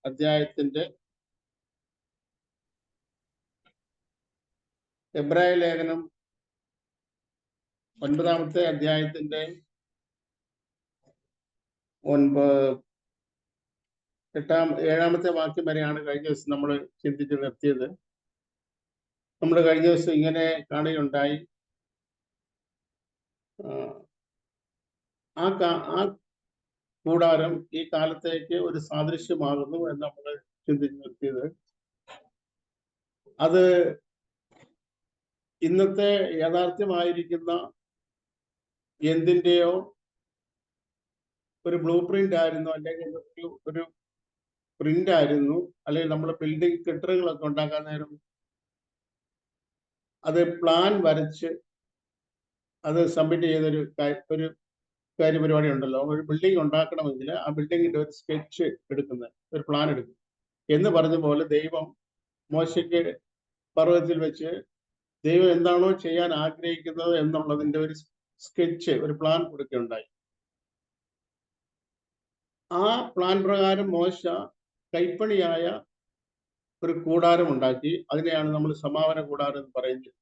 അധ്യായത്തിന്റെ എബ്രായ ലേഖനം 9-ാമത്തെ അധ്യായത്തിന്റെ 7-ാമത്തെ വാക്യം വരെയാണ് കഴിഞ്ഞ ദിവസം നമ്മൾ ചിന്തിച്ച് നിർത്തിയത്. നമ്മൾ കഴിഞ്ഞ ദിവസം ഇങ്ങനെ കാണുകയുണ്ടായി, ആ കൂടാരം ഈ കാലത്തേക്ക് ഒരു സാദൃശ്യമാകുന്നു എന്ന് നമ്മൾ ചിന്തിച്ച് നിർത്തിയത്. അത് ഇന്നത്തെ യാഥാർത്ഥ്യമായിരിക്കുന്ന എന്തിൻ്റെയോ ഒരു ബ്ലൂ പ്രിന്റ് ആയിരുന്നു, അല്ലെങ്കിൽ ഒരു പ്രിന്റ് ആയിരുന്നു. അല്ലെങ്കിൽ നമ്മൾ ബിൽഡിംഗ് കെട്ടിടങ്ങളൊക്കെ ഉണ്ടാക്കാൻ നേരം അത് പ്ലാൻ വരച്ച് അത് സബ്മിറ്റ് ചെയ്തൊരു കാര്യപരിപാടി ഉണ്ടല്ലോ. ഒരു ബിൽഡിംഗ് ഉണ്ടാക്കണമെങ്കിൽ ആ ബിൽഡിങ്ങിന്റെ ഒരു സ്കെച്ച് എടുക്കുന്നത്, ഒരു പ്ലാൻ എടുക്കും എന്ന് പറഞ്ഞ പോലെ ദൈവം മോശയ്ക്ക് പർവ്വതത്തിൽ വെച്ച് ദൈവം എന്താണോ ചെയ്യാൻ ആഗ്രഹിക്കുന്നത് എന്നുള്ളതിന്റെ ഒരു സ്കെച്ച്, ഒരു പ്ലാൻ കൊടുക്കുകയുണ്ടായി. ആ പ്ലാൻ പ്രകാരം മോശ കൈപ്പണിയായ ഒരു കൂടാരം ഉണ്ടാക്കി. അതിനെയാണ് നമ്മൾ സമാപന കൂടാരം എന്ന് പറയുന്നത്.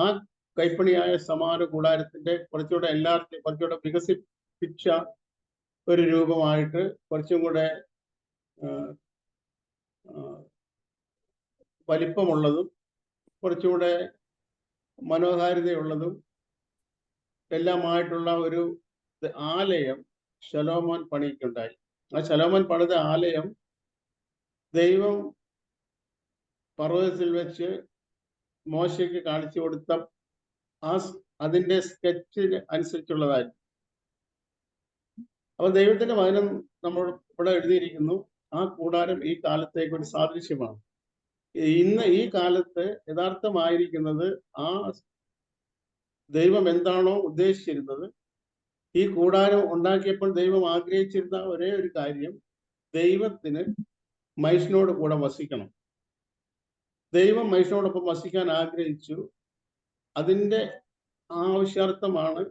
ആ കൈപ്പണിയായ സമാപന കൂടാരത്തിന്റെ കുറച്ചുകൂടെ എല്ലാവർക്കും കുറച്ചുകൂടെ വികസിപ്പിച്ച ഒരു രൂപമായിട്ട്, കുറച്ചും കൂടെ വലിപ്പമുള്ളതും കുറച്ചുകൂടെ മനോഹാരിതയുള്ളതും എല്ലാമായിട്ടുള്ള ഒരു ആലയം ശലോമോൻ പണിക്കുണ്ടായി. ആ ശലോമോൻ പണിത ആലയം ദൈവം പർവ്വതത്തിൽ വെച്ച് മോശയ്ക്ക് കാണിച്ചു കൊടുത്ത അതിന്റെ സ്കെച്ചിന് അനുസരിച്ചുള്ളതായിരുന്നു. അപ്പൊ ദൈവത്തിന്റെ വചനം നമ്മൾ ഇവിടെ എഴുതിയിരിക്കുന്നു, ആ കൂടാരം ഈ കാലത്തേക്ക് ഒരു സാദൃശ്യമാണ്. ഇന്ന് ഈ കാലത്ത് യഥാർത്ഥമായിരിക്കുന്നത് ആ ദൈവം എന്താണോ ഉദ്ദേശിച്ചിരുന്നത്, ഈ കൂടാരം ഉണ്ടാക്കിയപ്പോൾ ദൈവം ആഗ്രഹിച്ചിരുന്ന ഒരേ ഒരു കാര്യം, ദൈവത്തിന് മനുഷ്യനോട് കൂടെ വസിക്കണം. ദൈവം മനുഷ്യനോടൊപ്പം വസിക്കാൻ ആഗ്രഹിച്ചു. അതിന്റെ ആവശ്യാർത്ഥമാണ്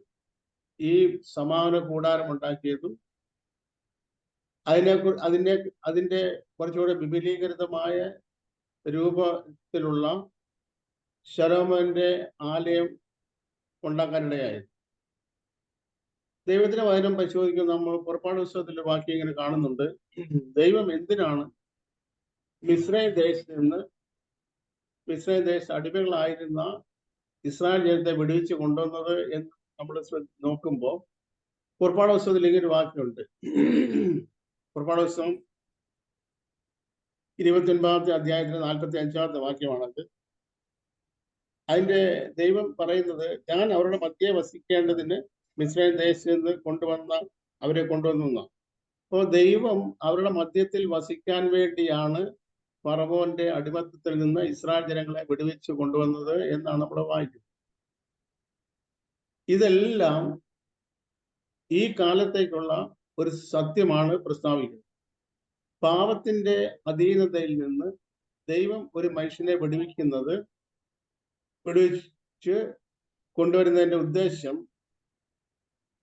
ഈ സമാപന കൂടാരം ഉണ്ടാക്കിയതും അതിന്റെ കുറച്ചുകൂടെ വിപുലീകൃതമായ രൂപത്തിലുള്ള ശലോമോന്റെ ആലയം ഉണ്ടാക്കാനിടയായത്. ദൈവത്തിന്റെ വചനം പരിശോധിക്കുന്ന നമ്മൾ പുറപ്പാട് പുസ്തകത്തിലെ വാക്യം ഇങ്ങനെ കാണുന്നുണ്ട്. ദൈവം എന്തിനാണ് മിസ്രൈം ദേശ അടിമകളായിരുന്ന ഇസ്രായേൽ ജനത്തെ വിടുവിച്ച് കൊണ്ടുവന്നത് എന്ന് നമ്മൾ നോക്കുമ്പോൾ പുറപ്പാട് പുസ്തകത്തിൽ ഇങ്ങനെ ഒരു വാക്യമുണ്ട്. പുറപ്പാട് പുസ്തകം 29-ാമത്തെ അധ്യായത്തിന് 45-ാമത്തെ വാക്യമാണത്. അതിന്റെ ദൈവം പറയുന്നത്, ഞാൻ അവരുടെ മധ്യേ വസിക്കേണ്ടതിന് മിസ്രൈം ദേശത്ത് നിന്ന് അവരെ കൊണ്ടുവന്നു. അപ്പോൾ ദൈവം അവരുടെ മധ്യത്തിൽ വസിക്കാൻ വേണ്ടിയാണ് ഫറവോന്റെ അടിമത്തത്തിൽ നിന്ന് ഇസ്രായേൽ ജനങ്ങളെ വിടുവിച്ച് കൊണ്ടുവന്നത് എന്നാണ് നമ്മൾ വായിക്കുന്നത്. ഇതെല്ലാം ഈ കാലത്തേക്കുള്ള ഒരു സത്യമാണ് പ്രസ്താവിക്കുന്നത്. പാപത്തിന്റെ അധീനതയിൽ നിന്ന് ദൈവം ഒരു മനുഷ്യനെ വിടുവിച്ച് കൊണ്ടുവരുന്നതിന്റെ ഉദ്ദേശം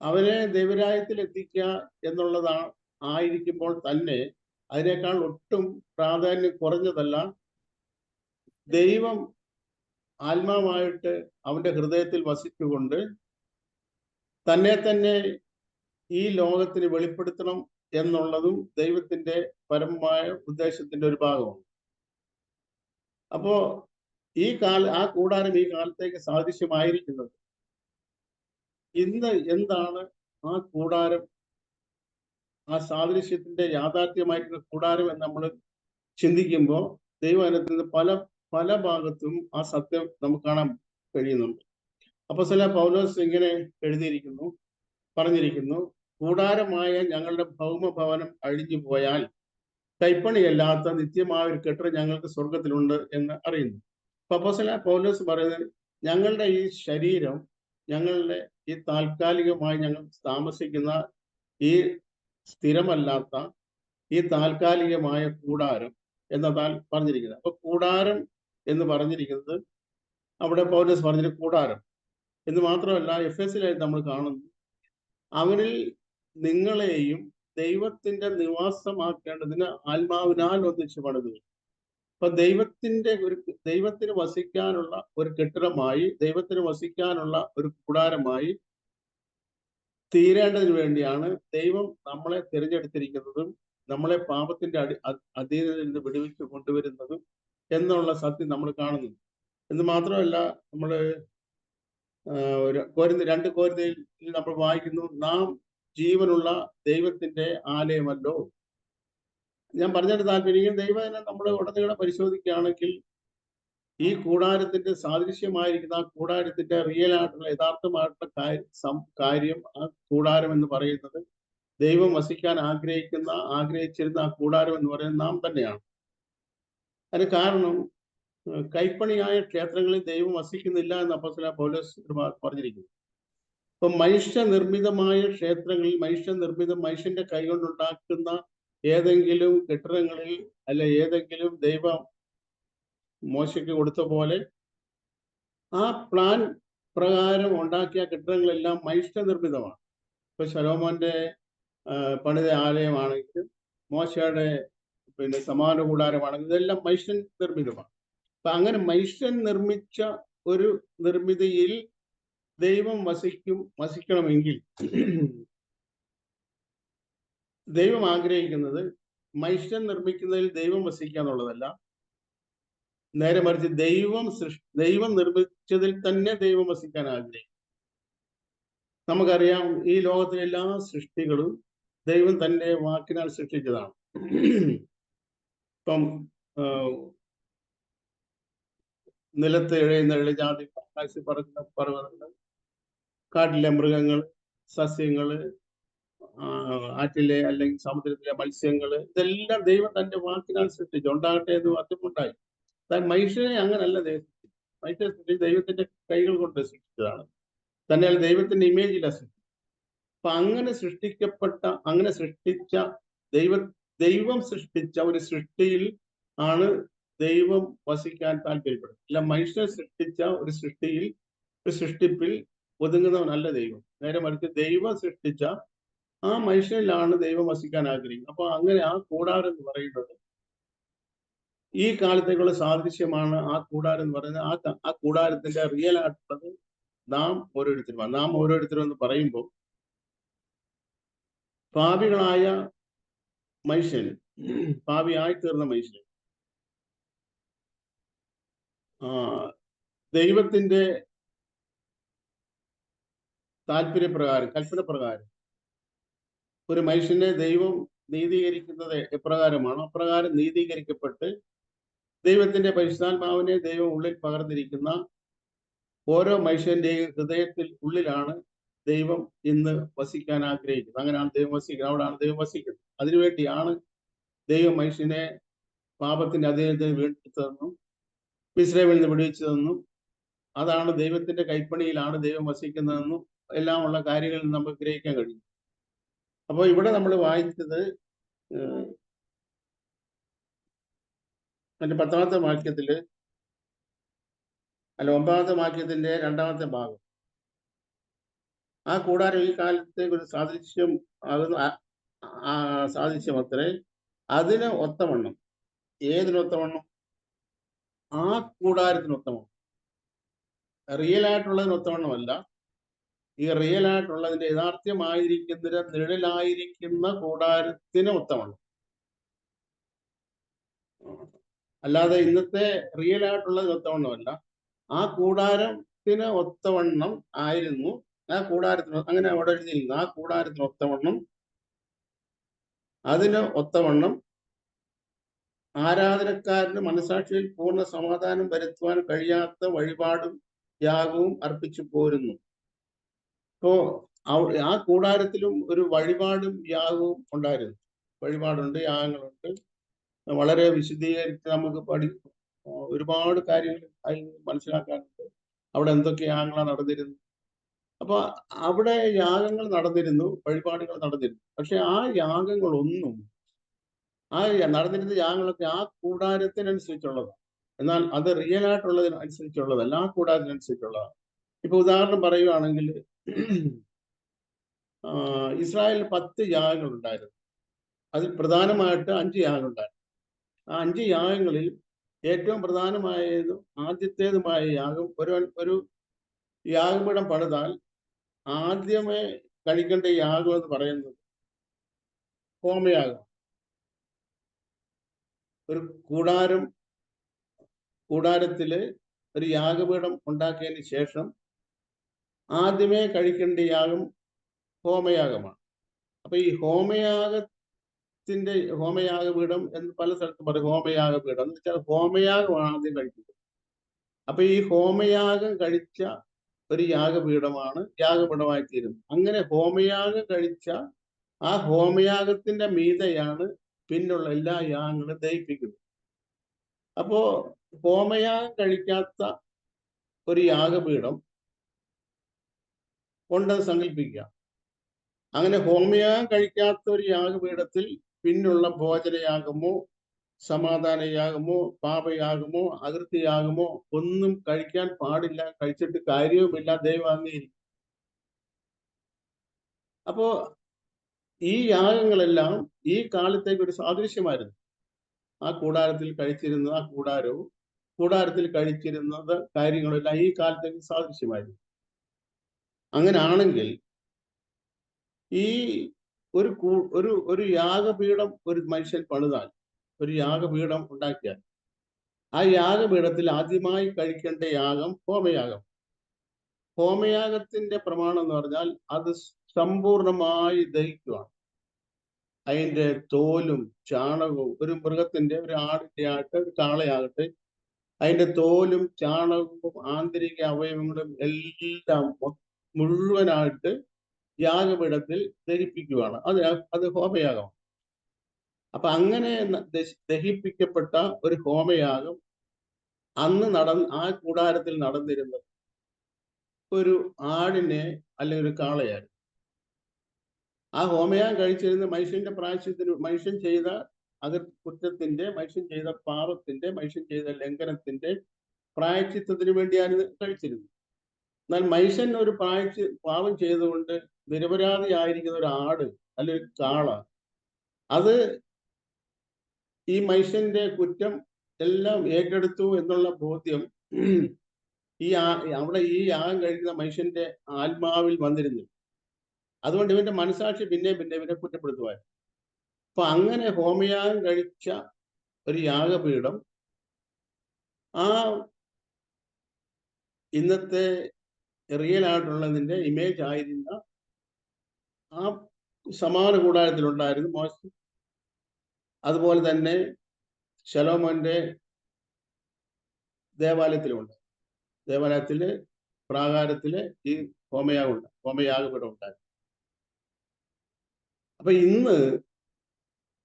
അവനെ ദൈവരാജ്യത്തിൽ എത്തിക്കുക എന്നുള്ളതാണ്. ആയിരിക്കുമ്പോൾ തന്നെ അതിനേക്കാൾ ഒട്ടും പ്രാധാന്യം കുറഞ്ഞതല്ല, ദൈവം ആത്മാവായിട്ട് അവന്റെ ഹൃദയത്തിൽ വസിച്ചുകൊണ്ട് തന്നെ ഈ ലോകത്തിന് വെളിപ്പെടുത്തണം എന്നുള്ളതും ദൈവത്തിന്റെ പരമമായ ഉദ്ദേശത്തിന്റെ ഒരു ഭാഗമാണ്. അപ്പോ ആ കൂടാരം ഈ കാലത്തേക്ക് സാദൃശ്യമായിരിക്കുന്നത്. ഇന്ന് എന്താണ് ആ കൂടാരം, ആ സാദൃശ്യത്തിന്റെ യാഥാർത്ഥ്യമായിട്ടുള്ള കൂടാരം എന്ന് നമ്മൾ ചിന്തിക്കുമ്പോൾ ദൈവവചനത്തിൽ പല ഭാഗത്തും ആ സത്യം നമുക്ക് കാണാൻ കഴിയുന്നുണ്ട്. അപ്പോസ്തലനായ പൗലോസ് ഇങ്ങനെ പറഞ്ഞിരിക്കുന്നു, കൂടാരമായ ഞങ്ങളുടെ ഭൗമഭവനം അഴിഞ്ഞു പോയാൽ കൈപ്പണിയല്ലാത്ത നിത്യമായ ഒരു കെട്ടിടം ഞങ്ങൾക്ക് സ്വർഗത്തിലുണ്ട് എന്ന് അറിയുന്നു. അപ്പൊ അപ്പോസ്തലനായ പൗലോസ് പറയുന്നത്, ഞങ്ങളുടെ ഈ ശരീരം, ഞങ്ങളുടെ ഈ താൽക്കാലികമായി ഞങ്ങൾ താമസിക്കുന്ന ഈ സ്ഥിരമല്ലാത്ത ഈ താൽക്കാലികമായ കൂടാരം എന്നതാൽ പറഞ്ഞിരിക്കുന്നത്. അപ്പൊ കൂടാരം എന്ന് പറഞ്ഞിരിക്കുന്നത് അവിടെ പൗലോസ് പറഞ്ഞിട്ട് കൂടാരം എന്ന് മാത്രമല്ല, എഫെസിലായിട്ട് നമ്മൾ കാണുന്നു, അവനിൽ നിങ്ങളെയും ദൈവത്തിന്റെ നിവാസമാക്കേണ്ടതിന് ആത്മാവിനാൽ ഒന്നിച്ച് പണിതു. അപ്പൊ ദൈവത്തിന് വസിക്കാനുള്ള ഒരു കെട്ടിടമായി, ദൈവത്തിന് വസിക്കാനുള്ള ഒരു കൂടാരമായി തീരേണ്ടതിന് വേണ്ടിയാണ് ദൈവം നമ്മളെ തിരഞ്ഞെടുത്തിരിക്കുന്നതും നമ്മളെ പാപത്തിന്റെ അധീനതയിൽ നിന്ന് വിടുവിച്ച് കൊണ്ടുവരുന്നതും എന്നുള്ള സത്യം നമ്മൾ കാണുന്നു. എന്ന് മാത്രമല്ല, നമ്മള് 2 കൊരിന്ത്യയിൽ നമ്മൾ വായിക്കുന്നു, നാം ജീവനുള്ള ദൈവത്തിന്റെ ആലയമല്ലോ. ഞാൻ പറഞ്ഞിട്ട് താല്പര്യം, ദൈവത്തിനെ നമ്മൾ ഉടനീളം പരിശോധിക്കുകയാണെങ്കിൽ ഈ കൂടാരത്തിന്റെ സാദൃശ്യമായിരിക്കുന്ന ആ കൂടാരത്തിന്റെ റിയൽ ആയിട്ടുള്ള യഥാർത്ഥമായിട്ടുള്ള കാര്യം, ആ കൂടാരം എന്ന് പറയുന്നത് ദൈവം വസിക്കാൻ ആഗ്രഹിച്ചിരുന്ന ആ കൂടാരം എന്ന് പറയുന്നത് നാം തന്നെയാണ്. അതിന് കാരണം, കൈപ്പണിയായ ക്ഷേത്രങ്ങളിൽ ദൈവം വസിക്കുന്നില്ല എന്ന് അപ്പോസ്തലനായ പൗലോസ് പറഞ്ഞിരിക്കുന്നു. അപ്പൊ മനുഷ്യനിർമ്മിതമായ ക്ഷേത്രങ്ങളിൽ, മനുഷ്യന്റെ കൈകൊണ്ടുണ്ടാക്കുന്ന ഏതെങ്കിലും കെട്ടിടങ്ങളിൽ, അല്ല ഏതെങ്കിലും ദൈവം മോശയ്ക്ക് കൊടുത്ത പോലെ ആ പ്ലാൻ പ്രകാരം ഉണ്ടാക്കിയ കെട്ടിടങ്ങളെല്ലാം മനുഷ്യനിർമ്മിതമാണ്. ഇപ്പൊ ശലോമോന്റെ പണിത ആലയമാണെങ്കിലും, മോശയുടെ സമാന കൂടാരമാണെങ്കിലും, ഇതെല്ലാം മനുഷ്യൻ നിർമ്മിതമാണ്. അപ്പൊ അങ്ങനെ മനുഷ്യൻ നിർമ്മിച്ച ഒരു നിർമ്മിതിയിൽ ദൈവം വസിക്കണമെങ്കിൽ ദൈവം ആഗ്രഹിക്കുന്നത് മനുഷ്യൻ നിർമ്മിക്കുന്നതിൽ ദൈവം വസിക്കുക എന്നുള്ളതല്ല, നേരെ മറിച്ച് ദൈവം നിർമ്മിച്ചതിൽ തന്നെ ദൈവം വസിക്കാൻ ആഗ്രഹിക്കും. നമുക്കറിയാം, ഈ ലോകത്തിലെ എല്ലാ സൃഷ്ടികളും ദൈവം തന്റെ വാക്കിനാൽ സൃഷ്ടിച്ചതാണ്. ഇപ്പം നിലത്ത് ഇഴയുന്ന ഇഴജാതി, പറക്കുന്ന പർവ്വതങ്ങൾ, കാട്ടിലെ മൃഗങ്ങൾ, സസ്യങ്ങള്, ആറ്റിലെ അല്ലെങ്കിൽ സമുദ്രത്തിലെ മത്സ്യങ്ങള്, ഇതെല്ലാം ദൈവം തന്റെ വാക്കിനാൽ സൃഷ്ടിച്ചു. ഉണ്ടാകട്ടെ എന്ന് വാക്യമുണ്ടായി. മനുഷ്യനെ അങ്ങനല്ല മനുഷ്യനെ സൃഷ്ടിച്ച് ദൈവത്തിന്റെ കൈകൾ കൊണ്ട് സൃഷ്ടിച്ചതാണ്. തന്നെയാണ് ദൈവത്തിന്റെ ഇമേജിലാണ് സൃഷ്ടിച്ചത്. അപ്പൊ അങ്ങനെ സൃഷ്ടിച്ച ദൈവം സൃഷ്ടിച്ച ഒരു സൃഷ്ടിയിൽ ആണ് ദൈവം വസിക്കാൻ താല്പര്യപ്പെടുന്നത്. അല്ല, മനുഷ്യനെ സൃഷ്ടിച്ച ഒരു സൃഷ്ടിപ്പിൽ ഒതുങ്ങുന്നവനല്ല ദൈവം. നേരെ മറിച്ച് ദൈവം സൃഷ്ടിച്ച ആ മനുഷ്യനിലാണ് ദൈവം വസിക്കാൻ ആഗ്രഹിക്കുന്നത്. അപ്പൊ അങ്ങനെ ആ കൂടാരം എന്ന് പറയുന്നത് ഈ കാലത്തേക്കുള്ള സാദൃശ്യമാണ്. ആ കൂടാരം എന്ന് പറയുന്നത് ആ കൂടാരത്തിന്റെ റിയൽ ആയിട്ടുള്ളത് നാം ഓരോരുത്തരും എന്ന് പറയുമ്പോൾ, പാപികളായ മനുഷ്യൻ, പാപിയായി തീർന്ന മനുഷ്യൻ ദൈവത്തിന്റെ താല്പര്യപ്രകാരം, കൽപ്പനപ്രകാരം ഒരു മനുഷ്യനെ ദൈവം നീതീകരിക്കുന്നത് എപ്രകാരമാണോ അപ്രകാരം നീതീകരിക്കപ്പെട്ട് ദൈവത്തിന്റെ പരിശുദ്ധാത്മാവിനെ ദൈവം ഉള്ളിൽ പകർന്നിരിക്കുന്ന ഓരോ മനുഷ്യന്റെയും ഹൃദയത്തിൽ ഉള്ളിലാണ് ദൈവം ഇന്ന് വസിക്കാൻ ആഗ്രഹിക്കുന്നത്. അങ്ങനെയാണ് ദൈവം വസിക്കുന്നത്, അവിടെയാണ് ദൈവം വസിക്കുന്നത്. അതിനുവേണ്ടിയാണ് ദൈവം മനുഷ്യനെ പാപത്തിന്റെ അധീനതയിൽ വീണ്ടെടുത്തതെന്നും മിസ്രയീമിൽ നിന്ന് വിടുവിച്ചതെന്നും അതാണ് ദൈവത്തിന്റെ കൈപ്പണിയിലാണ് ദൈവം വസിക്കുന്നതെന്നും എല്ലാമുള്ള കാര്യങ്ങളിൽ നമുക്ക് ഗ്രഹിക്കാൻ കഴിയും. അപ്പോൾ ഇവിടെ നമ്മൾ വായിച്ചത് അതിന്റെ 10ാമത്തെ വാക്യത്തില്, അല്ല 9ാമത്തെ വാക്യത്തിന്റെ 2ാമത്തെ ഭാഗം, ആ കൂടാരം ഈ കാലത്തെ ഒരു സാദൃശ്യം ആകുന്ന സാദൃശ്യം അത്രേ. അതിന് ഒത്തവണ്ണം, ഏതിനൊത്തവണ്ണം? ആ കൂടാരത്തിനൊത്തവണ്ണം. റിയൽ ആയിട്ടുള്ളതിനൊത്തവണ്ണമല്ല, ഈ റിയൽ ആയിട്ടുള്ളതിന്റെ യഥാർത്ഥമായിരിക്കുന്നതിന് നിഴലായിരിക്കുന്ന കൂടാരത്തിന് ഒത്തവണ്ണം. അല്ലാതെ ഇന്നത്തെ റിയൽ ആയിട്ടുള്ളതിന് ഒത്തവണ്ണമല്ല, ആ കൂടാരത്തിന് ഒത്തവണ്ണം ആയിരുന്നു. ആ കൂടാരത്തിന്, അങ്ങനെ അവിടെ എഴുതിയിരിക്കുന്നു, ആ കൂടാരത്തിന് ഒത്തവണ്ണം, അതിന് ഒത്തവണ്ണം ആരാധനക്കാരന് മനസാക്ഷിയിൽ പൂർണ്ണ സമാധാനം വരുത്തുവാൻ കഴിയാത്ത വഴിപാടും യാഗവും അർപ്പിച്ചു പോരുന്നു. അപ്പോ ആ കൂടാരത്തിലും ഒരു വഴിപാടും യാഗവും ഉണ്ടായിരുന്നു. വഴിപാടുണ്ട്, യാഗങ്ങളുണ്ട്. വളരെ വിശദീകരിച്ച് നമുക്ക് ഒരുപാട് കാര്യങ്ങൾ മനസ്സിലാക്കാനുണ്ട്. അവിടെ എന്തൊക്കെ യാഗങ്ങളാണ് നടന്നിരുന്നത്. അപ്പൊ അവിടെ യാഗങ്ങൾ നടന്നിരുന്നു, വഴിപാടുകൾ നടന്നിരുന്നു. പക്ഷെ ആ യാഗങ്ങളൊന്നും, ആ നടന്നിരുന്ന യാഗങ്ങളൊക്കെ ആ കൂടാരത്തിനനുസരിച്ചുള്ളതാണ്. എന്നാൽ അത് റിയൽ ആയിട്ടുള്ളതിനനുസരിച്ചുള്ളതല്ല, ആ കൂടാരത്തിനനുസരിച്ചുള്ളതാണ്. ഇപ്പൊ ഉദാഹരണം പറയുകയാണെങ്കിൽ, ഇസ്രായേലിൽ 10 യാഗങ്ങൾ ഉണ്ടായിരുന്നു. അതിൽ പ്രധാനമായിട്ട് 5 യാഗങ്ങളുണ്ടായിരുന്നു. ആ 5 യാഗങ്ങളിൽ ഏറ്റവും പ്രധാനമായതും ആദ്യത്തേതുമായ യാഗം ഒരു യാഗപീഠം പണിതാൽ ആദ്യമേ കഴിക്കേണ്ട യാഗം എന്ന് പറയുന്നത് ഹോമയാഗം. ഒരു കൂടാരത്തില് ഒരു യാഗപീഠം ഉണ്ടാക്കിയതിന് ശേഷം ആദ്യമേ കഴിക്കേണ്ട യാഗം ഹോമയാഗമാണ്. അപ്പൊ ഈ ഹോമയാഗപീഠം എന്ന് പല സ്ഥലത്തും പറയും. ഹോമയാഗപീഠം എന്ന് വെച്ചാൽ ഹോമയാഗമാണ് ആദ്യം കഴിക്കുന്നത്. അപ്പൊ ഈ ഹോമയാഗം കഴിച്ച ഒരു യാഗപീഠമാണ് യാഗപീഠമായി തീരുന്നത്. അങ്ങനെ ഹോമയാഗം കഴിച്ച ആ ഹോമയാഗത്തിന്റെ മീതെയാണ് പിന്നുള്ള എല്ലാ യാഗങ്ങളും ദഹിപ്പിക്കുന്നത്. അപ്പോ ഹോമയാഗം കഴിക്കാത്ത ഒരു യാഗപീഠം ഉണ്ടെന്ന് സങ്കല്പിക്കുക. അങ്ങനെ ഹോമയാഗം കഴിക്കാത്ത ഒരു യാഗപീഠത്തിൽ പിന്നുള്ള ഭോജനയാഗമോ സമാധാനയാഗമോ പാപയാഗമോ അകൃത്യയാഗമോ ഒന്നും കഴിക്കാൻ പാടില്ല. കഴിച്ചിട്ട് കാര്യവുമില്ല, ദൈവം അംഗീകരിക്കും. അപ്പോ ഈ യാഗങ്ങളെല്ലാം ഈ കാലത്തേക്ക് ഒരു സാദൃശ്യമായിരുന്നു. ആ കൂടാരത്തിൽ കഴിച്ചിരുന്ന കൂടാരത്തിൽ കഴിച്ചിരുന്നത് കാര്യങ്ങളെല്ലാം ഈ കാലത്തേക്ക് സാദൃശ്യമായിരുന്നു. അങ്ങനാണെങ്കിൽ ഈ ഒരു യാഗപീഠം ഒരു മനുഷ്യൻ പണിതാൽ, ഒരു യാഗപീഠം ഉണ്ടാക്കിയാൽ, ആ യാഗപീഠത്തിൽ ആദ്യമായി കഴിക്കേണ്ട യാഗം ഹോമയാഗം. ഹോമയാഗത്തിന്റെ പ്രമാണം എന്ന് പറഞ്ഞാൽ അത് സമ്പൂർണമായി ദഹിക്കുകയാണ്. അതിന്റെ തോലും ചാണകവും, ഒരു മൃഗത്തിന്റെ, ഒരു ആടിന്റെ ആകട്ടെ, ഒരു കാളയാകട്ടെ, അതിന്റെ തോലും ചാണകവും ആന്തരിക അവയവങ്ങളും എല്ലാം മുഴുവനായിട്ട് യാഗപീഠത്തിൽ ദഹിപ്പിക്കുകയാണ്. അത് ഹോമയാഗമാണ്. അപ്പൊ അങ്ങനെ ദഹിപ്പിക്കപ്പെട്ട ഒരു ഹോമയാഗം ആ കൂടാരത്തിൽ നടന്നിരുന്നത് ഒരു ആടിനെ അല്ലെങ്കിൽ ഒരു കാളയായിരുന്നു. ആ ഹോമയാഗം കഴിച്ചിരുന്ന മനുഷ്യന്റെ പ്രായശ്ചിത്തത്തിന്, മനുഷ്യൻ ചെയ്ത കുറ്റത്തിന്റെ, മനുഷ്യൻ ചെയ്ത പാപത്തിന്റെ, മനുഷ്യൻ ചെയ്ത ലംഘനത്തിന്റെ പ്രായശ്ചിത്തത്തിന് വേണ്ടിയാണ് കഴിച്ചിരുന്നത്. എന്നാൽ മനുഷ്യൻ ഒരു പാപം ചെയ്തുകൊണ്ട് നിരപരാധിയായിരിക്കുന്ന ഒരു ആട് അല്ലെങ്കിൽ കാള, അത് ഈ മനുഷ്യന്റെ കുറ്റം എല്ലാം ഏറ്റെടുത്തു എന്നുള്ള ബോധ്യം അവിടെ ഈ യാഗം കഴിക്കുന്ന മനുഷ്യന്റെ ആത്മാവിൽ വന്നിരുന്നു. അതുകൊണ്ട് ഇവന്റെ മനസാക്ഷി പിന്നെ ഇവനെ കുറ്റപ്പെടുത്തുമായിരുന്നു. അപ്പൊ അങ്ങനെ ഹോമയാഗം കഴിച്ച ഒരു യാഗപീഠം ആ ഇന്നത്തെ റിയൽ ആയിട്ടുള്ളതിന്റെ ഇമേജ് ആയിരുന്ന ആ സമാന കൂടാരത്തിലുണ്ടായിരുന്നു മോശം. അതുപോലെ തന്നെ ശലോമോന്റെ ദേവാലയത്തിലുണ്ട്. ദേവാലയത്തില് പ്രാകാരത്തില് ഈ ഹോമയാഗപീഠം ഉണ്ടായിരുന്നു. അപ്പൊ ഇന്ന്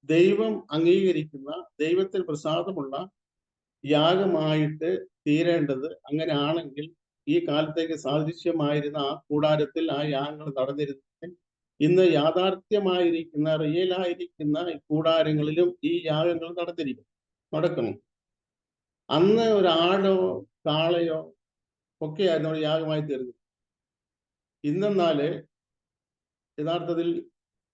ദൈവം അംഗീകരിക്കുന്ന, ദൈവത്തിന് പ്രസാദമുള്ള യാഗമായിട്ട് തീരേണ്ടത്, അങ്ങനെ ആണെങ്കിൽ ഈ കാലത്തേക്ക് സാദൃശ്യമായിരുന്ന ആ കൂടാരത്തിൽ ആ യാഗങ്ങൾ നടന്നിരുന്നെങ്കിൽ ഇന്ന് യാഥാർത്ഥ്യമായിരിക്കുന്ന, റിയലായിരിക്കുന്ന കൂടാരങ്ങളിലും ഈ യാഗങ്ങൾ നടക്കണം. അന്ന് ഒരു ആടോ കാളയോ ഒക്കെയായിരുന്നു അവിടെ യാഗമായി തീർന്നത്. ഇന്നെന്നാല് യഥാർത്ഥത്തിൽ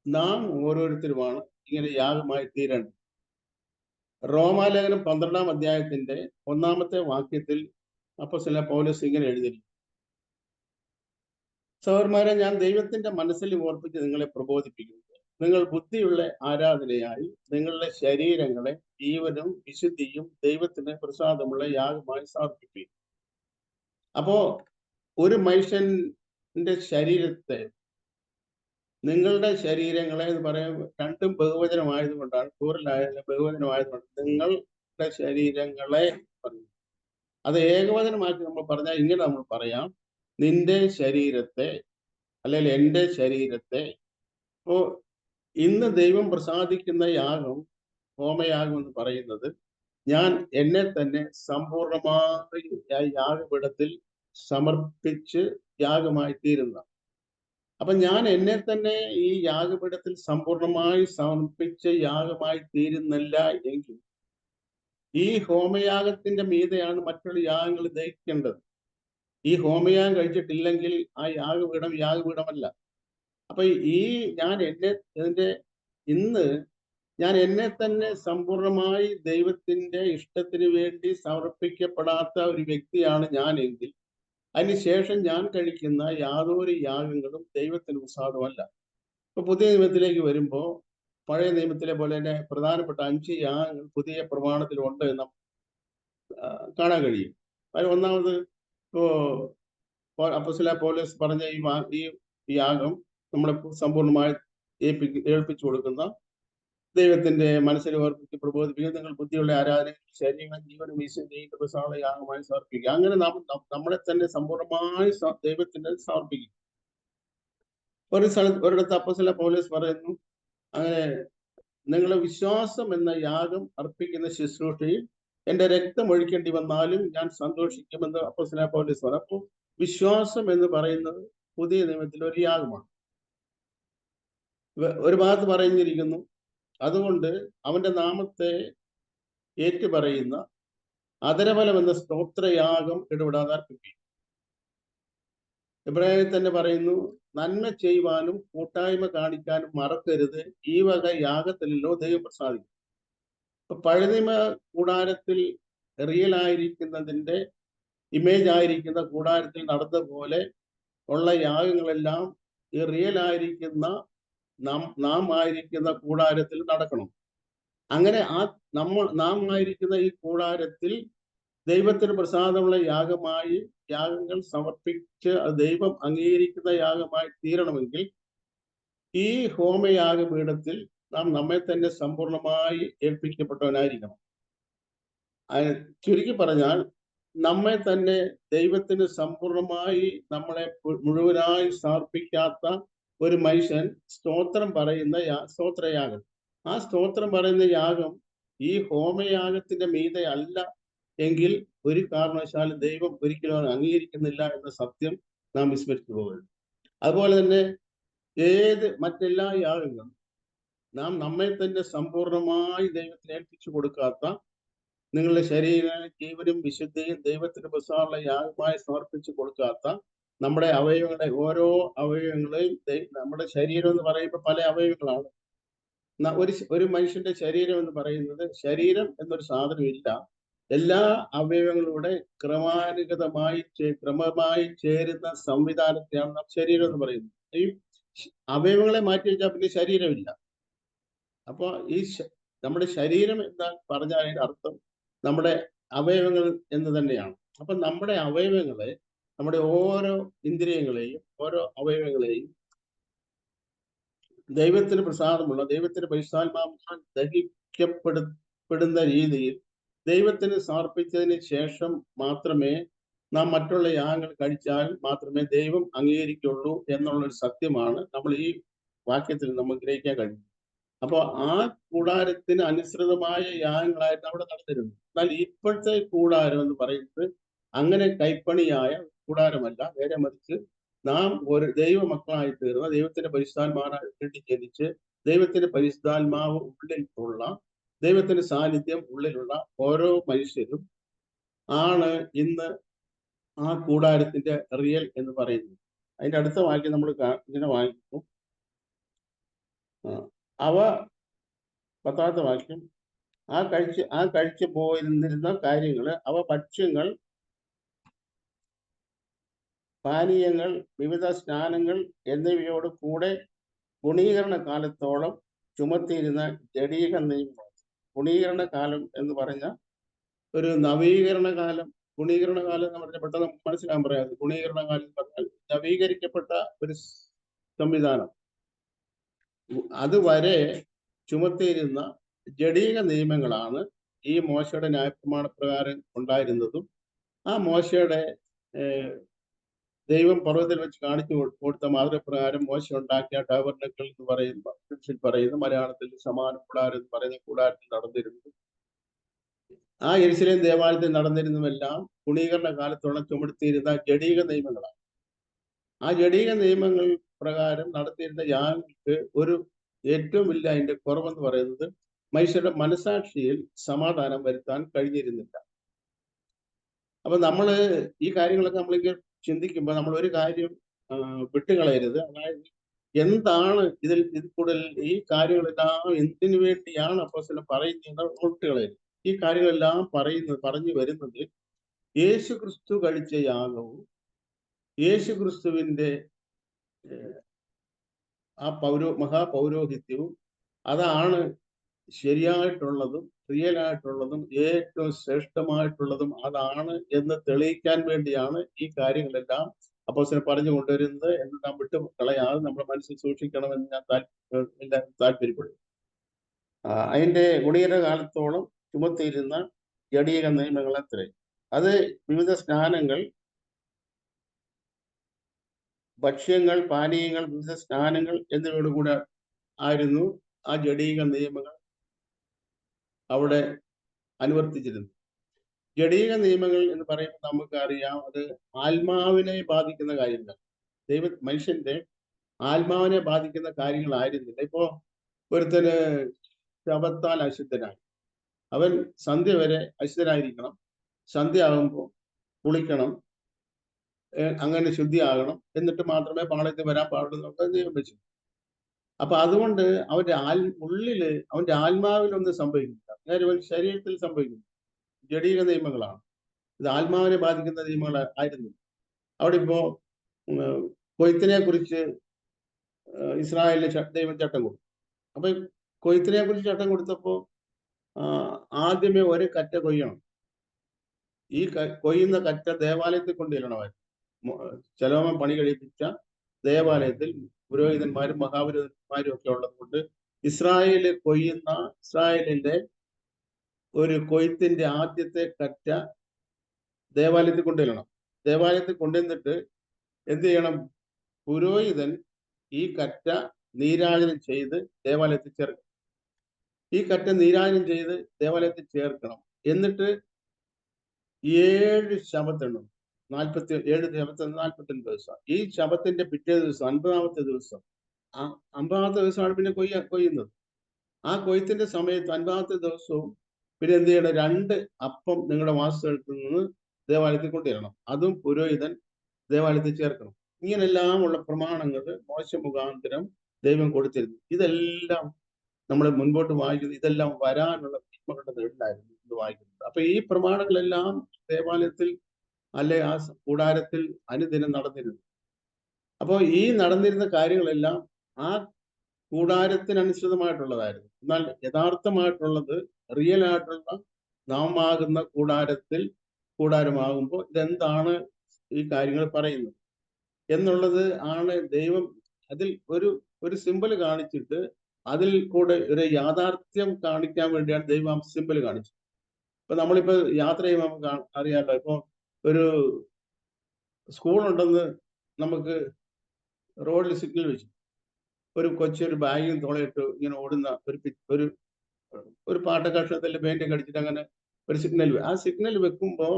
നാം ഓരോരുത്തരുമാണ് ഇങ്ങനെ യാഗമായി തീരേണ്ടത്. റോമാലേഖനം 12-ാം അധ്യായത്തിന്റെ 1-ാമത്തെ വാക്യത്തിൽ അപ്പോസ്തലനായ പൗലോസ് ഇങ്ങനെ എഴുതിയിരിക്കുന്നു: സഹോദരന്മാരെ, ഞാൻ ദൈവത്തിന്റെ മനസ്സിൽ ഓർപ്പിച്ച് നിങ്ങളെ പ്രബോധിപ്പിക്കുന്നത്, നിങ്ങൾ ബുദ്ധിയുള്ള ആരാധനയായി നിങ്ങളുടെ ശരീരങ്ങളെ ജീവനും വിശുദ്ധിയും ദൈവത്തിന് പ്രസാദമുള്ള യാഗമായി സമർപ്പിക്കുക. അപ്പോ ഒരു മനുഷ്യന്റെ ശരീരത്തെ, നിങ്ങളുടെ ശരീരങ്ങളെ എന്ന് പറയുമ്പോൾ രണ്ടും ബഹുവചനമായതുകൊണ്ടാണ്, പ്ലൂറലായ ബഹുവചനമായതുകൊണ്ട് നിങ്ങളുടെ ശരീരങ്ങളെ പറഞ്ഞു. അത് ഏകവചനമാക്കി നമ്മൾ പറഞ്ഞാൽ ഇങ്ങനെ നമ്മൾ പറയാം: നിന്റെ ശരീരത്തെ, അല്ലെങ്കിൽ എൻ്റെ ശരീരത്തെ. അപ്പോ ഇന്ന് ദൈവം പ്രസാദിക്കുന്ന യാഗം, ഹോമയാഗം എന്ന് പറയുന്നത്, ഞാൻ എന്നെ തന്നെ സമ്പൂർണമായി യാഗപീഠത്തിൽ സമർപ്പിച്ച് യാഗമായി തീരുന്ന. അപ്പൊ ഞാൻ എന്നെ തന്നെ ഈ യാഗപീഠത്തിൽ സമ്പൂർണമായി സമർപ്പിച്ച് യാഗമായി തീരുന്നില്ല എങ്കിൽ ഈ ഹോമയാഗത്തിന്റെ മീതെയാണ് മറ്റുള്ള യാഗങ്ങൾ ദഹിക്കേണ്ടത്. ഈ ഹോമയാഗം കഴിച്ചിട്ടില്ലെങ്കിൽ ആ യാഗപീഠമല്ല. അപ്പൊ ഞാൻ ഇന്ന് ഞാൻ എന്നെ തന്നെ സമ്പൂർണമായി ദൈവത്തിന്റെ ഇഷ്ടത്തിന് വേണ്ടി സമർപ്പിക്കപ്പെടാത്ത ഒരു വ്യക്തിയാണ് ഞാൻ എങ്കിൽ അതിനുശേഷം ഞാൻ കഴിക്കുന്ന യാതൊരു യാഗങ്ങളും ദൈവത്തിന് പ്രസാദമല്ല. ഇപ്പൊ പുതിയ നിയമത്തിലേക്ക് വരുമ്പോൾ പഴയ നിയമത്തിലെ പോലെ തന്നെ പ്രധാനപ്പെട്ട 5 യാഗങ്ങൾ പുതിയ പ്രമാണത്തിലുണ്ട് എന്ന് കാണാൻ കഴിയും. അതിൽ ഒന്നാമത് ഇപ്പോ അപ്പോസ്തലനായ പൗലോസ് പറഞ്ഞ ഈ യാഗം നമ്മളെ സമ്പൂർണ്ണമായി ഏൽപ്പിച്ചു കൊടുക്കുന്ന ദൈവത്തിന്റെ മനസ്സിൽ ഓർപ്പിച്ച് പ്രബോധിപ്പിക്കുക, നിങ്ങൾ ബുദ്ധിയുള്ള ആരാധന ശരീരം ജീവനും ഈശ്വര യാഗമായി സമർപ്പിക്കുക. അങ്ങനെ നമ്മളെ തന്നെ സമ്പൂർണ്ണമായി ദൈവത്തിന് സമർപ്പിക്കും. ഒരിടത്ത് അപ്പോസ്തലനായ പൗലോസ് പറയുന്നു, അങ്ങനെ നിങ്ങളെ വിശ്വാസം എന്ന യാഗം അർപ്പിക്കുന്ന ശുശ്രൂഷയിൽ എന്റെ രക്തം ഒഴിക്കേണ്ടി വന്നാലും ഞാൻ സന്തോഷിക്കുമെന്ന് അപ്പോസ്തലനായ പൗലോസ് പറഞ്ഞു. അപ്പോൾ വിശ്വാസം എന്ന് പറയുന്നത് പുതിയ നിയമത്തിൽ ഒരു യാഗമാണ്. ഒരു ഭാഗത്ത് പറഞ്ഞിരിക്കുന്നു, അതുകൊണ്ട് അവന്റെ നാമത്തെ ഏറ്റുപറയുന്ന അധരഫലം എന്ന സ്തോത്രയാഗം ഇടപെടാതെ അർപ്പിക്കും. ഇബ്രാഹിം തന്നെ പറയുന്നു, നന്മ ചെയ്യുവാനും കൂട്ടായ്മ കാണിക്കാനും മറക്കരുത്, ഈ വക യാഗത്തിലല്ലോ ദൈവം പ്രസാദിക്കും. ഇപ്പൊ പഴയ നിയമ കൂടാരത്തിൽ റിയൽ ആയിരിക്കുന്നതിന്റെ ഇമേജ് ആയിരിക്കുന്ന കൂടാരത്തിൽ നടന്ന പോലെ ഉള്ള യാഗങ്ങളെല്ലാം ഈ റിയൽ ആയിരിക്കുന്ന നാം ആയിരിക്കുന്ന കൂടാരത്തിൽ നടക്കണം. അങ്ങനെ നാം ആയിരിക്കുന്ന ഈ കൂടാരത്തിൽ ദൈവത്തിന് പ്രസാദമുള്ള യാഗങ്ങൾ സമർപ്പിച്ച് ദൈവം അംഗീകരിക്കുന്ന യാഗമായി തീരണമെങ്കിൽ ഈ ഹോമയാഗപീഠത്തിൽ നാം നമ്മെ തന്നെ സമ്പൂർണമായി ഏൽപ്പിക്കപ്പെട്ടവനായിരിക്കണം. ചുരുക്കി പറഞ്ഞാൽ നമ്മെ തന്നെ ദൈവത്തിന് സമ്പൂർണമായി നമ്മളെ മുഴുവനായി സമർപ്പിക്കാത്ത ഒരു മനുഷ്യൻ സ്തോത്രം പറയുന്ന സ്തോത്രയാഗം, ആ സ്തോത്രം പറയുന്ന യാഗം ഈ ഹോമയാഗത്തിന്റെ മീതെ അല്ല എങ്കിൽ ഒരു കാരണവശാലും ദൈവം ഒരിക്കലും അംഗീകരിക്കുന്നില്ല എന്ന സത്യം നാം വിസ്മരിച്ചു പോകരുത്. അതുപോലെ തന്നെ മറ്റെല്ലാ യാഗങ്ങളും നാം നമ്മെ തന്നെ സമ്പൂർണമായി ദൈവത്തിന് ഏൽപ്പിച്ചു കൊടുക്കാത്ത, നിങ്ങളുടെ ശരീരം ജീവനും വിശുദ്ധിയും ദൈവത്തിന് പ്രസാദമുള്ള യാഗമായി സമർപ്പിച്ചു കൊടുക്കാത്ത നമ്മുടെ അവയവങ്ങളെ, ഓരോ അവയവങ്ങളെയും, നമ്മുടെ ശരീരം എന്ന് പറയുമ്പോൾ പല അവയവങ്ങളാണ്. ഒരു മനുഷ്യന്റെ ശരീരം എന്ന് പറയുന്നത്, ശരീരം എന്നൊരു സാധനം ഇല്ല, എല്ലാ അവയവങ്ങളുടെ ക്രമമായി ചേരുന്ന സംവിധാനത്തെയാണ് നാം ശരീരം എന്ന് പറയുന്നത്. ഈ അവയവങ്ങളെ മാറ്റി വെച്ചാൽ പിന്നെ ശരീരമില്ല. അപ്പൊ നമ്മുടെ ശരീരം എന്താ പറഞ്ഞാൽ അതിന്റെ അർത്ഥം നമ്മുടെ അവയവങ്ങൾ എന്ന് തന്നെയാണ്. അപ്പൊ നമ്മുടെ അവയവങ്ങളെ, നമ്മുടെ ഓരോ ഇന്ദ്രിയങ്ങളെയും ഓരോ അവയവങ്ങളെയും ദൈവത്തിന് പ്രസാദമുള്ള, ദൈവത്തിന് പരിശുദ്ധാത്മാവാൽ ദഹിക്കപ്പെടുന്ന രീതിയിൽ ദൈവത്തിന് സമർപ്പിച്ചതിന് ശേഷം മാത്രമേ നാം മറ്റുള്ള യാഗങ്ങൾ കഴിച്ചാൽ മാത്രമേ ദൈവം അംഗീകരിക്കുള്ളൂ എന്നുള്ളൊരു സത്യമാണ് നമ്മൾ ഈ വാക്യത്തിൽ നമുക്ക് ഗ്രഹിക്കാൻ കഴിയും. അപ്പോൾ ആ കൂടാരത്തിന് അനുസൃതമായ യാഗങ്ങളായിട്ട് അവിടെ നടന്നിരുന്നു. എന്നാൽ ഇപ്പോഴത്തെ കൂടാരം എന്ന് പറയുന്നത് അങ്ങനെ കൈപ്പണിയായ കൂടാരമല്ല, നേരെ മറിച്ച് നാം ഒരു ദൈവമക്കളായി തീർന്ന, ദൈവത്തിന്റെ പരിശുദ്ധാത്മാവിനാൽ വേണ്ടി ജനിച്ച് ദൈവത്തിന്റെ പരിശുദ്ധാത്മാവ് ഉള്ളിലുള്ള, ദൈവത്തിന്റെ സാന്നിധ്യം ഉള്ളിലുള്ള ഓരോ മനുഷ്യരും ആണ് ഇന്ന് ആ കൂടാരത്തിന്റെ റിയൽ എന്ന് പറയുന്നത്. അതിന്റെ അടുത്ത വാക്യം നമ്മൾ ഇങ്ങനെ വായിക്കുന്നു. അവ 10ാമത്തെ വാക്യം, ആ കഴിച്ചു പോയിരുന്നിരുന്ന കാര്യങ്ങള്, അവ ഭക്ഷ്യങ്ങൾ, പാനീയങ്ങൾ, വിവിധ സ്നാനങ്ങൾ എന്നിവയോട് കൂടെ ഗുണീകരണ കാലത്തോളം ചുമത്തിയിരുന്ന ജഡീക നിയമങ്ങൾ. ഗുണീകരണ കാലം എന്ന് പറഞ്ഞ ഒരു നവീകരണ കാലം. ഗുണീകരണ കാലം എന്ന് പറഞ്ഞാൽ പെട്ടെന്ന് മനസ്സിലാക്കാൻ പറയാതെ, ഗുണീകരണ കാലം എന്ന് പറഞ്ഞാൽ നവീകരിക്കപ്പെട്ട ഒരു സംവിധാനം. അതുവരെ ചുമത്തിയിരുന്ന ജഡീക നിയമങ്ങളാണ് ഈ മോശയുടെ ന്യായപ്രമാണപ്രകാരം ഉണ്ടായിരുന്നതും ആ മോശയുടെ ദൈവം പർവ്വതത്തിൽ വെച്ച് കാണിച്ചു കൊടുത്ത മാതൃപ്രകാരം മോശ ഉണ്ടാക്കിയ ടബർനക്കിൾ എന്ന് പറയുന്ന മലയാളത്തിൽ സമാന കൂടാരം എന്ന് പറയുന്ന കൂടാരത്തിൽ നടന്നിരുന്നു. ആ യെരൂശലേം ദേവാലയത്തിൽ നടന്നിരുന്നതെല്ലാം ഗുണീകരണ കാലത്തോളം ചുമത്തിയിരുന്ന ജഡീക നിയമങ്ങളാണ്. ആ ജഡീക നിയമങ്ങൾ പ്രകാരം നടത്തിയിരുന്ന യാഗങ്ങൾക്ക് ഒരു ഏറ്റവും വലിയ അതിന്റെ കുറവെന്ന് പറയുന്നത് മനുഷ്യരുടെ മനസാക്ഷിയിൽ സമാധാനം വരുത്താൻ കഴിഞ്ഞിരുന്നില്ല. അപ്പൊ ഈ കാര്യങ്ങളൊക്കെ നമ്മളിങ്ങനെ ചിന്തിക്കുമ്പോൾ നമ്മൾ ഒരു കാര്യം വിട്ടുകളയരുത്. അതായത് എന്താണ് ഇതിൽ കൂടുതൽ ഈ കാര്യങ്ങളെല്ലാം എന്തിനു വേണ്ടിയാണ് അപ്പോസ്തലൻ പറയുന്നത് കുട്ടികളെ? ഈ കാര്യങ്ങളെല്ലാം പറഞ്ഞു വരുന്നത് യേശു ക്രിസ്തു കഴിച്ച യാഗവും യേശു ക്രിസ്തുവിന്റെ ആ മഹാപൗരോഹിത്യവും അതാണ് ശരിയായിട്ടുള്ളതും റിയലായിട്ടുള്ളതും ഏറ്റവും ശ്രേഷ്ഠമായിട്ടുള്ളതും അതാണ് എന്ന് തെളിയിക്കാൻ വേണ്ടിയാണ് ഈ കാര്യങ്ങളെല്ലാം അപ്പോസ്തലൻ പറഞ്ഞു കൊണ്ടുവരുന്നത് എന്ന് നാം വിട്ടു കളയാതെ നമ്മുടെ മനസ്സിൽ സൂക്ഷിക്കണമെന്ന് ഞാൻ എല്ലാവരും താല്പര്യപ്പെടുന്നു. അതിന്റെ ഗുണീര കാലത്തോളം ചുമത്തിയിരുന്ന ജഡീക നിയമങ്ങൾ അത്രേ. അത് വിവിധ സ്നാനങ്ങൾ, ഭക്ഷ്യങ്ങൾ, പാനീയങ്ങൾ, വിവിധ സ്നാനങ്ങൾ എന്നിവയോടുകൂടെ ആയിരുന്നു ആ ജഡീക നിയമങ്ങൾ അവിടെ അനുവർത്തിച്ചിരുന്നു. ജഡീക നിയമങ്ങൾ എന്ന് പറയുമ്പോൾ നമുക്കറിയാം അത് ആത്മാവിനെ ബാധിക്കുന്ന കാര്യങ്ങൾ, മനുഷ്യന്റെ ആത്മാവിനെ ബാധിക്കുന്ന കാര്യങ്ങളായിരുന്നില്ല. ഇപ്പോ ഒരുത്തന് ശബത്താൽ അശുദ്ധനായി, അവൻ സന്ധ്യ വരെ അശുദ്ധനായിരിക്കണം, സന്ധ്യ ആകുമ്പോൾ കുളിക്കണം, അങ്ങനെ ശുദ്ധിയാകണം, എന്നിട്ട് മാത്രമേ പാളയത്തിൽ വരാൻ പാടുള്ളൂ നിയമം വെച്ചു. അപ്പൊ അതുകൊണ്ട് അവന്റെ ഉള്ളില് അവന്റെ ആത്മാവിലൊന്നും സംഭവിക്കുന്നില്ല, കാര്യം ശരീരത്തിൽ സംഭവിക്കുന്നു. ജഡീക നിയമങ്ങളാണ് ഇത്, ആത്മാവിനെ ബാധിക്കുന്ന നിയമങ്ങൾ ആയിരുന്നു. അവിടെ ഇപ്പോ കൊയ്ത്തിനെ കുറിച്ച് ഇസ്രായേലിന് ദൈവം ചട്ടം കൊടുത്തു. അപ്പൊ കൊയ്ത്തിനെ കുറിച്ച് ചട്ടം കൊടുത്തപ്പോ ആദ്യമേ ഒരു കറ്റ കൊയ്യണം. ഈ കൊയ്യുന്ന കറ്റ ദേവാലയത്തിൽ കൊണ്ടുചെല്ലണമായിരുന്നു. ശലോമോൻ പണി കഴിപ്പിച്ച ദേവാലയത്തിൽ പുരോഹിതന്മാരും മഹാപുരോഹിതന്മാരും ഒക്കെ ഉള്ളത് കൊണ്ട് ഇസ്രായേലിന്റെ ഒരു കൊയ്ത്തിന്റെ ആദ്യത്തെ കറ്റ ദേവാലയത്തിൽ കൊണ്ടുചെല്ലണം. ദേവാലയത്തിൽ കൊണ്ടുവന്നിട്ട് എന്ത് ചെയ്യണം? പുരോഹിതൻ ഈ കറ്റ നീരാജനം ചെയ്ത് ദേവാലയത്തിൽ ചേർക്കണം. ഈ കറ്റ നീരാജനം ചെയ്ത് ദേവാലയത്തിൽ ചേർക്കണം. എന്നിട്ട് 7 ശബത്തെണ്ണം, 47 ശബത്ത് 49 ദിവസം. ഈ ശബത്തിന്റെ പിറ്റേ ദിവസം 50-ാമത്തെ ദിവസം, 50-ാമത്തെ ദിവസമാണ് പിന്നെ കൊയ്യുന്നത്. ആ കൊയ്ത്തിന്റെ സമയത്ത് 50-ാമത്തെ ദിവസവും പിന്നെ എന്ത് ചെയ്യണം? 2 അപ്പം നിങ്ങളുടെ വാസസ്ഥലത്തിൽ നിന്ന് ദേവാലയത്തിൽ കൊണ്ടുവരണം. അതും പുരോഹിതൻ ദേവാലയത്തിൽ ചേർക്കണം. ഇങ്ങനെല്ലാം ഉള്ള പ്രമാണങ്ങൾ മോശ മുഖാന്തരം ദൈവം കൊടുത്തിരുന്നു. ഇതെല്ലാം നമ്മൾ മുൻപോട്ട് വായിക്കുന്നത്, ഇതെല്ലാം വരാനുള്ള നിയമങ്ങളുടെ നേടിലായിരുന്നു ഇത് വായിക്കുന്നത്. അപ്പൊ ഈ പ്രമാണങ്ങളെല്ലാം ദേവാലയത്തിൽ അല്ലെ ആ കൂടാരത്തിൽ അനുദിനം നടന്നിരുന്നു. അപ്പോൾ ഈ നടന്നിരുന്ന കാര്യങ്ങളെല്ലാം ആ കൂടാരത്തിനനുസൃതമായിട്ടുള്ളതായിരുന്നു. എന്നാൽ യഥാർത്ഥമായിട്ടുള്ളത്, റിയൽ ആയിട്ടുള്ള നാമാകുന്ന കൂടാരമാകുമ്പോൾ ഇതെന്താണ് ഈ കാര്യങ്ങൾ പറയുന്നത് എന്നുള്ളത് ആണ് ദൈവം അതിൽ ഒരു സിമ്പിൾ കാണിച്ചിട്ട് അതിൽ കൂടെ ഒരു യാഥാർത്ഥ്യം കാണിക്കാൻ വേണ്ടിയാണ് ദൈവം ആ സിമ്പിൾ കാണിച്ചത്. ഇപ്പൊ നമ്മളിപ്പോ യാത്ര ചെയ്യുമ്പോൾ നമുക്ക് അറിയാമല്ലോ, ഇപ്പൊ ഒരു സ്കൂളുണ്ടെന്ന് നമുക്ക് റോഡിൽ സിഗ്നൽ വെച്ചു, ഒരു കൊച്ചൊരു ബാഗും തുളയിട്ട് ഇങ്ങനെ ഓടുന്ന ഒരു പാട്ടകക്ഷണത്തിൽ വേണ്ടി കടിച്ചിട്ട് അങ്ങനെ ഒരു സിഗ്നൽ, ആ സിഗ്നൽ വെക്കുമ്പോൾ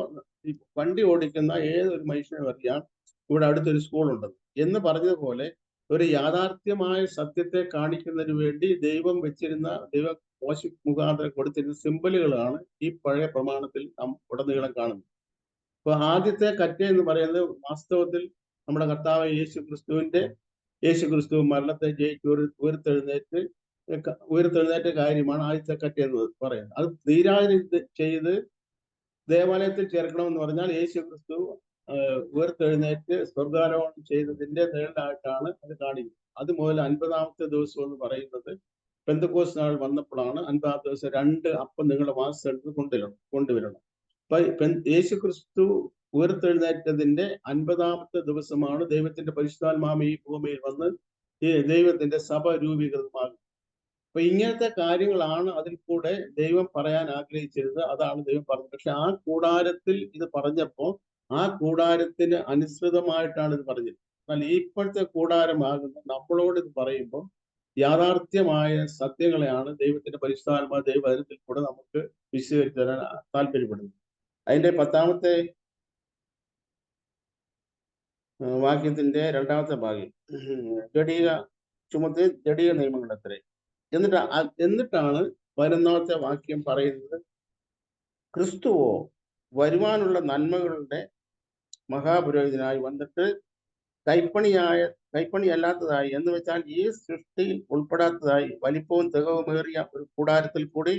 ഈ വണ്ടി ഓടിക്കുന്ന ഏതൊരു മനുഷ്യനും അറിയാം ഇവിടെ അടുത്തൊരു സ്കൂളുണ്ടെന്ന്. എന്ന് പറഞ്ഞതുപോലെ ഒരു യാഥാർത്ഥ്യമായ സത്യത്തെ കാണിക്കുന്നതിന് വേണ്ടി ദൈവം മോശ മുഖാന്തരം കൊടുത്തിരുന്ന സിമ്പലുകളാണ് ഈ പഴയ പ്രമാണത്തിൽ നാം ഉടനീളം കാണുന്നത്. അപ്പൊ ആദ്യത്തെ കറ്റ എന്ന് പറയുന്നത് വാസ്തവത്തിൽ നമ്മുടെ കർത്താവ് യേശു ക്രിസ്തു മരണത്തെ ജയിച്ച് ഉയർത്തെഴുന്നേറ്റ കാര്യമാണ് ആദ്യത്തെ കറ്റ എന്ന് പറയുന്നത്. അത് നീരാജനം ചെയ്ത് ദേവാലയത്തിൽ ചേർക്കണമെന്ന് പറഞ്ഞാൽ യേശു ക്രിസ്തു ഉയർത്തെഴുന്നേറ്റ് സ്വർഗാരോഹണം ചെയ്തതിന്റെ നിഴലായിട്ടാണ് അത് കാണിക്കുന്നത്. അത് മുതൽ 50-ാമത്തെ ദിവസം എന്ന് പറയുന്നത് പെന്തക്കോസ്ത് നാൾ വന്നപ്പോഴാണ് 50-ാമത്തെ ദിവസം 2 അപ്പം നിങ്ങളുടെ വാസസ്ഥലത്ത് കൊണ്ടുവരണം. അപ്പൊ യേശു ക്രിസ്തു ഉയർത്തെഴുന്നേറ്റതിന്റെ 50-ാമത്തെ ദിവസമാണ് ദൈവത്തിന്റെ പരിശുദ്ധാത്മാവ് ഈ ഭൂമിയിൽ വന്ന് ഈ ദൈവത്തിന്റെ സഭ രൂപീകൃതമാകുന്നത്. അപ്പൊ ഇങ്ങനത്തെ കാര്യങ്ങളാണ് അതിൽ കൂടെ ദൈവം പറയാൻ ആഗ്രഹിച്ചിരുന്നത്. അതാണ് ദൈവം പറഞ്ഞത്. പക്ഷെ ആ കൂടാരത്തിൽ ഇത് പറഞ്ഞപ്പോ ആ കൂടാരത്തിന് അനുസൃതമായിട്ടാണ് ഇത് പറഞ്ഞത്. എന്നാൽ ഇപ്പോഴത്തെ കൂടാരമാകുന്ന നമ്മളോട് ഇത് പറയുമ്പോൾ യാഥാർത്ഥ്യമായ സത്യങ്ങളെയാണ് ദൈവത്തിന്റെ പരിശുദ്ധാത്മാവ് ദൈവവചനത്തിൽ കൂടെ നമുക്ക് വിശദീകരിച്ചു തരാൻ താല്പര്യപ്പെടുന്നത്. അതിന്റെ 10-ാമത്തെ വാക്യത്തിന്റെ 2-ാമത്തെ ഭാഗം ജഡീക നിയമങ്ങൾ അത്രേ. എന്നിട്ടാണ് 11-ാമത്തെ വാക്യം പറയുന്നത്, ക്രിസ്തുവോ വരുവാനുള്ള നന്മകളുടെ മഹാപുരോഹിതനായി വന്നിട്ട് കൈപ്പണിയല്ലാത്തതായി എന്ന് വെച്ചാൽ ഈ സൃഷ്ടിയിൽ ഉൾപ്പെടാത്തതായി വലിപ്പവും തികവുമേറിയ ഒരു കൂടാരത്തിൽ കൂടി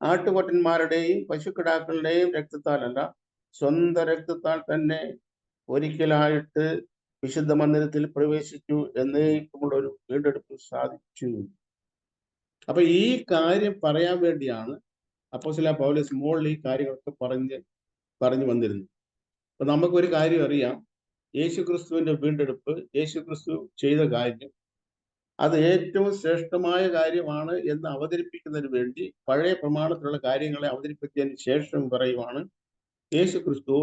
ആട്ടുകൊറ്റന്മാരുടെയും പശുക്കിടാക്കളുടെയും രക്തത്താലല്ല, സ്വന്തം രക്തത്താൽ തന്നെ ഒരിക്കലായിട്ട് വിശുദ്ധ മന്ദിരത്തിൽ പ്രവേശിച്ചു എന്നേക്കുമുള്ള ഒരു വീണ്ടെടുപ്പ് സാധിച്ചു. അപ്പൊ ഈ കാര്യം പറയാൻ വേണ്ടിയാണ് അപ്പോസ്തലനായ പൗലോസ് മുകളിൽ ഈ കാര്യങ്ങളൊക്കെ പറഞ്ഞു വന്നിരുന്നത്. അപ്പൊ നമുക്കൊരു കാര്യം അറിയാം, യേശുക്രിസ്തുവിന്റെ വീണ്ടെടുപ്പ്, യേശുക്രിസ്തു ചെയ്ത കാര്യം അത് ഏറ്റവും ശ്രേഷ്ഠമായ കാര്യമാണ് എന്ന് അവതരിപ്പിക്കുന്നതിന് വേണ്ടി പഴയ പ്രമാണത്തിലുള്ള കാര്യങ്ങളെ അവതരിപ്പിച്ചതിന് ശേഷം പറയുവാണ് യേശുക്രിസ്തു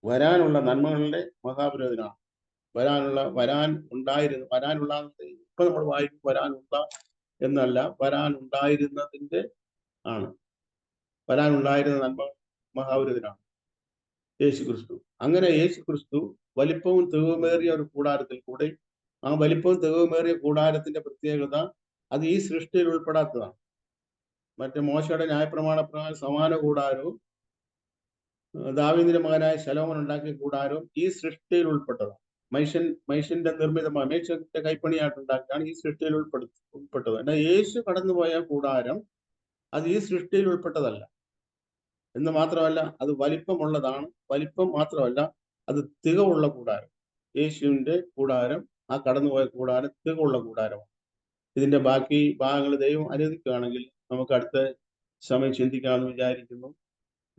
വരാനുള്ള നന്മകളുടെ മഹാപുരോഹിതനാണ്. വരാനുള്ള ഇപ്പൊ നമ്മൾ വായിക്കും വരാനുള്ള എന്നല്ല, വരാനുണ്ടായിരുന്നതിന്റെ ആണ്. വരാനുണ്ടായിരുന്ന നന്മ മഹാപുരോഹിതനാണ് യേശുക്രിസ്തു. അങ്ങനെ യേശുക്രിസ്തു വലിപ്പവും തികവുമേറിയ ഒരു കൂടാരത്തിൽ കൂടെ, ആ വലിപ്പവും തികവുമേറിയ കൂടാരത്തിന്റെ പ്രത്യേകത അത് ഈ സൃഷ്ടിയിൽ ഉൾപ്പെടാത്തതാണ്. മറ്റേ മോശയുടെ ന്യായപ്രമാണ പ്രകാരം സമാന കൂടാരവും ദാവീദിന്റെ മകനായ ശലോമോൻ ഉണ്ടാക്കിയ കൂടാരവും ഈ സൃഷ്ടിയിൽ ഉൾപ്പെട്ടതാണ്. മനുഷ്യന്റെ നിർമ്മിതമായ മനുഷ്യന്റെ കൈപ്പണിയായിട്ടുണ്ടാക്കിയാണ് ഈ സൃഷ്ടിയിൽ ഉൾപ്പെട്ടത്. എന്നാൽ യേശു കടന്നുപോയ കൂടാരം അത് ഈ സൃഷ്ടിയിൽ ഉൾപ്പെട്ടതല്ല എന്ന് മാത്രമല്ല, അത് വലിപ്പമുള്ളതാണ്. വലിപ്പം മാത്രമല്ല, അത് തികവുള്ള കൂടാരം. യേശുവിന്റെ കൂടാരം, ആ കടന്നുപോയ കൂടാരം തികവുള്ള കൂടാരമാണ്. ഇതിന്റെ ബാക്കി ഭാഗങ്ങൾ ദൈവം അനുവദിക്കുകയാണെങ്കിൽ നമുക്ക് അടുത്ത സമയം ചിന്തിക്കാമെന്ന് വിചാരിക്കുന്നു.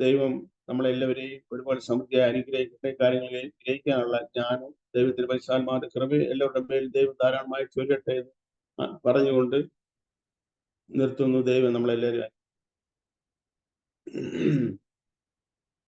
ദൈവം നമ്മളെല്ലാവരെയും ഒരുപോലെ സമൃദ്ധിയായി അനുഗ്രഹിക്കട്ടെ. കാര്യങ്ങൾ ഗ്രഹിക്കാനുള്ള ജ്ഞാനം ദൈവത്തിന്റെ പരിശുദ്ധാത്മാവിന്റെ കൃപ എല്ലാവരുടെ മേൽ ദൈവം ധാരാളമായി ചൊല്ലട്ടെ എന്ന് പറഞ്ഞുകൊണ്ട് നിർത്തുന്നു. ദൈവം നമ്മളെല്ലാവരും